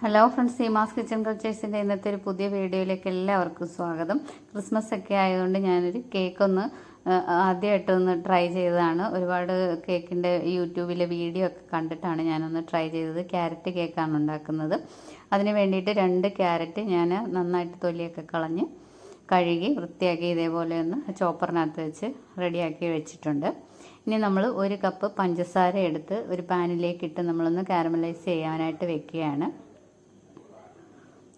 Hello friends, Seemas kitchen കൾച്ചേഴ്സിൻ്റെ ഇന്നത്തെ ഒരു പുതിയ വീഡിയോയിലേക്ക് എല്ലാവർക്കും സ്വാഗതം. ക്രിസ്മസ് ഒക്കെ ആയതുകൊണ്ട് ഞാനൊരു കേക്കൊന്ന് ആദ്യമായിട്ടൊന്ന് ട്രൈ ചെയ്തതാണ്. ഒരുപാട് കേക്കിൻ്റെ യൂട്യൂബിലെ വീഡിയോ ഒക്കെ കണ്ടിട്ടാണ് ഞാനൊന്ന് ട്രൈ ചെയ്തത്. ക്യാരറ്റ് കേക്കാണ് ഉണ്ടാക്കുന്നത്. അതിന് വേണ്ടിയിട്ട് 2 ക്യാരറ്റ് ഞാൻ നന്നായിട്ട് തൊലിയൊക്കെ കളഞ്ഞ് കഴുകി വൃത്തിയാക്കി ഇതേപോലെ ഒന്ന് ചോപ്പറിനകത്ത് വെച്ച് റെഡിയാക്കി വെച്ചിട്ടുണ്ട്. ഇനി നമ്മൾ 1 കപ്പ് പഞ്ചസാര എടുത്ത് ഒരു പാനിലേക്കിട്ട് നമ്മളൊന്ന് കാരമലൈസ് ചെയ്യാനായിട്ട് വെക്കുകയാണ്.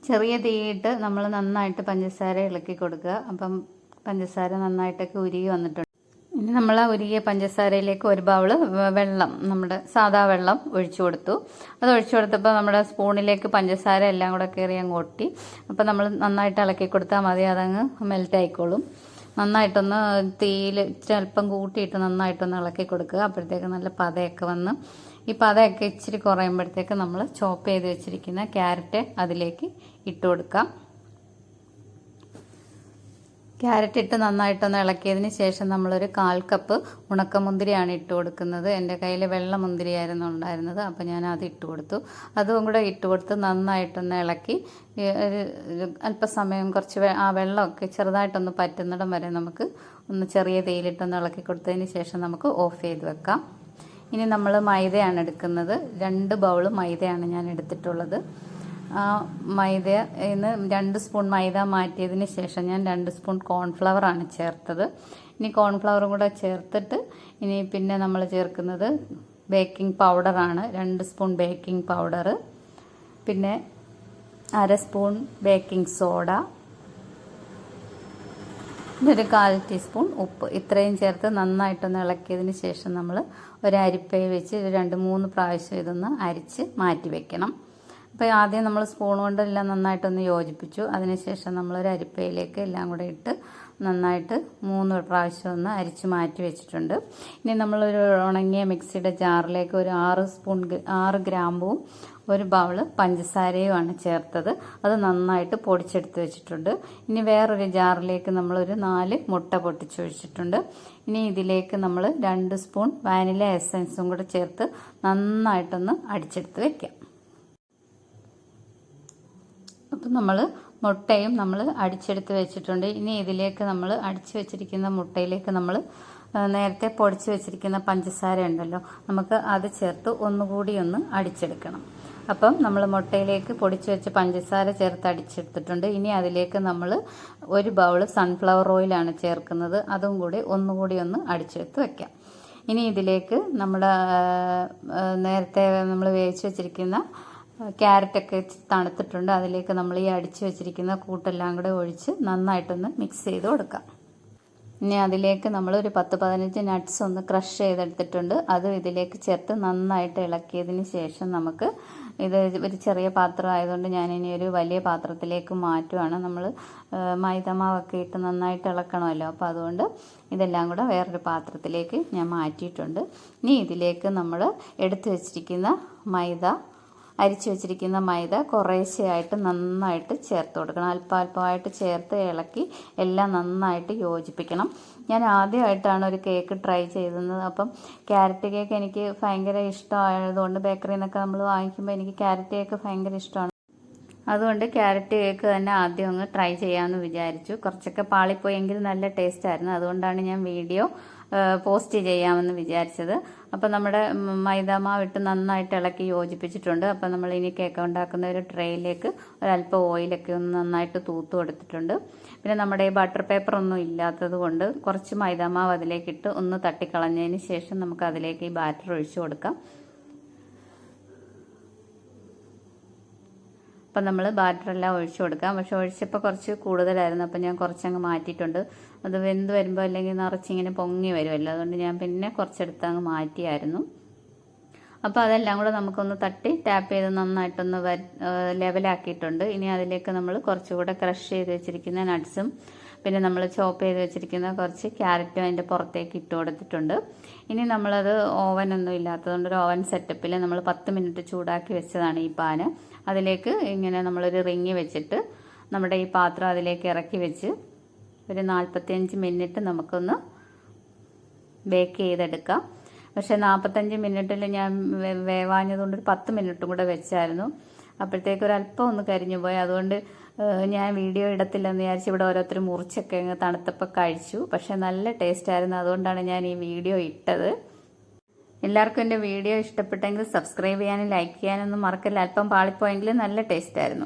ചെറിയ തീയിട്ട് നമ്മൾ നന്നായിട്ട് പഞ്ചസാര ഇളക്കി കൊടുക്കുക. അപ്പം പഞ്ചസാര നന്നായിട്ടൊക്കെ ഉരുകി വന്നിട്ടുണ്ട്. ഇനി നമ്മൾ ആ ഉരുകിയ പഞ്ചസാരയിലേക്ക് 1 ബൗള് വെള്ളം, നമ്മുടെ സാദാ വെള്ളം ഒഴിച്ചു കൊടുത്തു. അത് ഒഴിച്ചു കൊടുത്തപ്പോൾ നമ്മുടെ സ്പൂണിലേക്ക് പഞ്ചസാര എല്ലാം കൂടെ കയറി അങ്ങ് ഒട്ടി. അപ്പോൾ നമ്മൾ നന്നായിട്ട് ഇളക്കി കൊടുത്താൽ മതി, അതങ്ങ് മെൽറ്റ് ആയിക്കോളും. നന്നായിട്ടൊന്ന് തീയിൽ അല്പം കൂട്ടിയിട്ട് നന്നായിട്ടൊന്ന് ഇളക്കി കൊടുക്കുക. അപ്പോഴത്തേക്ക് നല്ല പതയൊക്കെ വന്ന് ഈ പതയൊക്കെ ഇച്ചിരി കുറയുമ്പോഴത്തേക്ക് നമ്മൾ ചോപ്പ് ചെയ്ത് വെച്ചിരിക്കുന്ന ക്യാരറ്റ് അതിലേക്ക് ഇട്ട് കൊടുക്കാം. ക്യാരറ്റ് ഇട്ട് നന്നായിട്ടൊന്ന് ഇളക്കിയതിന് ശേഷം നമ്മളൊരു 1/4 കപ്പ് ഉണക്കമുന്തിരിയാണ് ഇട്ട് കൊടുക്കുന്നത്. എൻ്റെ കയ്യിൽ വെള്ള മുന്തിരിയായിരുന്നു ഉണ്ടായിരുന്നത്, അപ്പോൾ ഞാൻ അത് ഇട്ട് കൊടുത്തു. അതും കൂടെ ഇട്ട് കൊടുത്ത് നന്നായിട്ടൊന്ന് ഇളക്കി അല്പസമയം കുറച്ച് ആ വെള്ളമൊക്കെ ചെറുതായിട്ടൊന്ന് പറ്റുന്നിടം വരെ നമുക്ക് ഒന്ന് ചെറിയ തീയിലിട്ടൊന്ന് ഇളക്കി കൊടുത്തതിന് ശേഷം നമുക്ക് ഓഫ് ചെയ്ത് വെക്കാം. ഇനി നമ്മൾ മൈദയാണ് എടുക്കുന്നത്. 2 ബൗൾ മൈദയാണ് ഞാൻ എടുത്തിട്ടുള്ളത്. മൈദന്ന് 2 സ്പൂൺ മൈദ മാറ്റിയതിന് ശേഷം ഞാൻ 2 സ്പൂൺ കോൺഫ്ലവറാണ് ചേർത്തത്. ഇനി കോൺഫ്ലവറും കൂടെ ചേർത്തിട്ട് ഇനി പിന്നെ നമ്മൾ ചേർക്കുന്നത് ബേക്കിംഗ് പൗഡറാണ്. 2 സ്പൂൺ ബേക്കിംഗ് പൗഡർ, പിന്നെ 1/2 സ്പൂൺ ബേക്കിംഗ് സോഡ, ഒരു 1/4 ടീസ്പൂൺ ഉപ്പ്. ഇത്രയും ചേർത്ത് നന്നായിട്ടൊന്ന് ഇളക്കിയതിന് ശേഷം നമ്മൾ ഒരു അരിപ്പയിൽ വെച്ച് 2-3 പ്രാവശ്യം ഇതൊന്ന് അരിച്ച് മാറ്റി വെക്കണം. അപ്പോൾ ആദ്യം നമ്മൾ സ്പൂൺ കൊണ്ടെല്ലാം നന്നായിട്ടൊന്ന് യോജിപ്പിച്ചു. അതിനുശേഷം നമ്മളൊരു അരിപ്പയിലേക്ക് എല്ലാം കൂടെ ഇട്ട് നന്നായിട്ട് 3 പ്രാവശ്യം ഒന്ന് അരിച്ച് മാറ്റി വെച്ചിട്ടുണ്ട്. ഇനി നമ്മളൊരു ഉണങ്ങിയ മിക്സിയുടെ ജാറിലേക്ക് ഒരു 6 ഗ്രാമ്പും 1 ബൗള് പഞ്ചസാരയുമാണ് ചേർത്തത്. അത് നന്നായിട്ട് പൊടിച്ചെടുത്ത് വെച്ചിട്ടുണ്ട്. ഇനി വേറൊരു ജാറിലേക്ക് നമ്മളൊരു 4 മുട്ട പൊട്ടിച്ചൊഴിച്ചിട്ടുണ്ട്. ഇനി ഇതിലേക്ക് നമ്മൾ 2 സ്പൂൺ വാനില എസൻസും കൂടെ ചേർത്ത് നന്നായിട്ടൊന്ന് അടിച്ചെടുത്ത് വെക്കാം. അപ്പം നമ്മൾ മുട്ടയും നമ്മൾ അടിച്ചെടുത്ത് വെച്ചിട്ടുണ്ട്. ഇനി ഇതിലേക്ക് നമ്മൾ അടിച്ച് വെച്ചിരിക്കുന്ന മുട്ടയിലേക്ക് നമ്മൾ നേരത്തെ പൊടിച്ച് വെച്ചിരിക്കുന്ന പഞ്ചസാര ഉണ്ടല്ലോ, നമുക്ക് അത് ചേർത്ത് ഒന്നുകൂടി ഒന്ന് അടിച്ചെടുക്കണം. അപ്പം നമ്മൾ മുട്ടയിലേക്ക് പൊടിച്ച് വെച്ച് പഞ്ചസാര ചേർത്ത് അടിച്ചെടുത്തിട്ടുണ്ട്. ഇനി അതിലേക്ക് നമ്മൾ 1 ബൗള് സൺഫ്ലവർ ഓയിലാണ് ചേർക്കുന്നത്. അതും കൂടി ഒന്നുകൂടി ഒന്ന് അടിച്ചെടുത്ത് വെക്കാം. ഇനി ഇതിലേക്ക് നമ്മുടെ നേരത്തെ നമ്മൾ വേവിച്ച് വെച്ചിരിക്കുന്ന ക്യാരറ്റൊക്കെ തണുത്തിട്ടുണ്ട്. അതിലേക്ക് നമ്മൾ ഈ അടിച്ച് വെച്ചിരിക്കുന്ന കൂട്ടെല്ലാം കൂടെ ഒഴിച്ച് നന്നായിട്ടൊന്ന് മിക്സ് ചെയ്ത് കൊടുക്കാം. ഇനി അതിലേക്ക് നമ്മൾ ഒരു 10-15 നട്ട്സ് ഒന്ന് ക്രഷ് ചെയ്തെടുത്തിട്ടുണ്ട്. അത് ഇതിലേക്ക് ചേർത്ത് നന്നായിട്ട് ഇളക്കിയതിന് ശേഷം നമുക്ക് ഇത് ഒരു ചെറിയ പാത്രം ആയതുകൊണ്ട് ഞാനിനി ഒരു വലിയ പാത്രത്തിലേക്ക് മാറ്റുവാണ്. നമ്മൾ മൈദമാവൊക്കെ ഇട്ട് നന്നായിട്ട് ഇളക്കണമല്ലോ, അപ്പോൾ അതുകൊണ്ട് ഇതെല്ലാം കൂടെ വേറൊരു പാത്രത്തിലേക്ക് ഞാൻ മാറ്റിയിട്ടുണ്ട്. ഇനി ഇതിലേക്ക് നമ്മൾ എടുത്തു വെച്ചിരിക്കുന്ന അരിച്ചു വെച്ചിരിക്കുന്ന മൈദ കുറേശ്ശെയായിട്ട് നന്നായിട്ട് ചേർത്ത് കൊടുക്കണം. അല്പമായിട്ട് ചേർത്ത് ഇളക്കി എല്ലാം നന്നായിട്ട് യോജിപ്പിക്കണം. ഞാൻ ആദ്യമായിട്ടാണ് ഒരു കേക്ക് ട്രൈ ചെയ്തത്. അപ്പം ക്യാരറ്റ് കേക്ക് എനിക്ക് ഭയങ്കര ഇഷ്ടമായതുകൊണ്ട് ബേക്കറിയിൽ നിന്നൊക്കെ നമ്മൾ വാങ്ങിക്കുമ്പോൾ എനിക്ക് ക്യാരറ്റ് കേക്ക് ഭയങ്കര ഇഷ്ടമാണ്. അതുകൊണ്ട് ക്യാരറ്റ് കേക്ക് തന്നെ ആദ്യം ഒന്ന് ട്രൈ ചെയ്യാമെന്ന് വിചാരിച്ചു. കുറച്ചൊക്കെ പാളിപ്പോയെങ്കിൽ നല്ല ടേസ്റ്റ് ആയിരുന്നു. അതുകൊണ്ടാണ് ഞാൻ വീഡിയോ പോസ്റ്റ് ചെയ്യാമെന്ന് വിചാരിച്ചത്. അപ്പോൾ നമ്മുടെ മൈദാമാവിട്ട് നന്നായിട്ട് ഇളക്കി യോജിപ്പിച്ചിട്ടുണ്ട്. അപ്പോൾ നമ്മൾ ഇനി കേക്ക് ഉണ്ടാക്കുന്ന ഒരു ട്രേയിലേക്ക് ഒരല്പം ഓയിലൊക്കെ ഒന്ന് നന്നായിട്ട് തൂത്ത് കൊടുത്തിട്ടുണ്ട്. പിന്നെ നമ്മുടെ ഈ ബട്ടർ പേപ്പർ ഒന്നും ഇല്ലാത്തത് കൊണ്ട് കുറച്ച് മൈദാമാവ് അതിലേക്കിട്ട് ഒന്ന് തട്ടിക്കളഞ്ഞതിന് ശേഷം നമുക്ക് അതിലേക്ക് ഈ ബാറ്റർ ഒഴിച്ചു കൊടുക്കാം. അപ്പം നമ്മൾ ബാറ്ററെല്ലാം ഒഴിച്ചു കൊടുക്കാം. പക്ഷെ ഒഴിച്ചപ്പോൾ കുറച്ച് കൂടുതലായിരുന്നു, അപ്പം ഞാൻ കുറച്ചങ്ങ് മാറ്റിയിട്ടുണ്ട്. അത് വെന്ത് വരുമ്പോൾ അല്ലെങ്കിൽ നിറച്ചിങ്ങനെ പൊങ്ങി വരുമല്ലോ, അതുകൊണ്ട് ഞാൻ പിന്നെ കുറച്ചെടുത്ത് അങ്ങ് മാറ്റിയായിരുന്നു. അപ്പോൾ അതെല്ലാം കൂടെ നമുക്കൊന്ന് തട്ടി ടാപ്പ് ചെയ്ത് നന്നായിട്ടൊന്ന് ലെവലാക്കിയിട്ടുണ്ട്. ഇനി അതിലേക്ക് നമ്മൾ കുറച്ചുകൂടെ ക്രഷ് ചെയ്ത് വെച്ചിരിക്കുന്ന നട്ട്സും പിന്നെ നമ്മൾ ചോപ്പ് ചെയ്ത് വെച്ചിരിക്കുന്ന കുറച്ച് ക്യാരറ്റും അതിൻ്റെ പുറത്തേക്ക് ഇട്ട് കൊടുത്തിട്ടുണ്ട്. ഇനി നമ്മളത് ഓവനൊന്നും ഇല്ലാത്തതുകൊണ്ട് ഒരു ഓവൻ സെറ്റപ്പിൽ നമ്മൾ 10 മിനിറ്റ് ചൂടാക്കി വെച്ചതാണ് ഈ പാന്. അതിലേക്ക് ഇങ്ങനെ നമ്മളൊരു റിങ് വെച്ചിട്ട് നമ്മുടെ ഈ പാത്രം അതിലേക്ക് ഇറക്കി വെച്ച് ഒരു 45 മിനിറ്റ് നമുക്കൊന്ന് ബേക്ക് ചെയ്തെടുക്കാം. പക്ഷേ 45 മിനിറ്റിൽ ഞാൻ വേവാഞ്ഞതുകൊണ്ട് ഒരു 10 മിനിറ്റും കൂടെ വെച്ചായിരുന്നു. അപ്പോഴത്തേക്ക് ഒരല്പം ഒന്ന് കരിഞ്ഞു പോയി. അതുകൊണ്ട് ഞാൻ വീഡിയോ ഇടത്തില്ലെന്ന് വിചാരിച്ച് ഇവിടെ ഓരോരുത്തർ മുറിച്ചൊക്കെ അങ്ങ് തണുത്തപ്പോൾ കഴിച്ചു. പക്ഷെ നല്ല ടേസ്റ്റ് ആയിരുന്നു, അതുകൊണ്ടാണ് ഞാൻ ഈ വീഡിയോ ഇട്ടത്. എല്ലാവർക്കും എൻ്റെ വീഡിയോ ഇഷ്ടപ്പെട്ടെങ്കിൽ സബ്സ്ക്രൈബ് ചെയ്യാനും ലൈക്ക് ചെയ്യാനൊന്നും മറക്കല്ല. അല്പം പാളിപ്പോയെങ്കിലും നല്ല ടേസ്റ്റ് ആയിരുന്നു.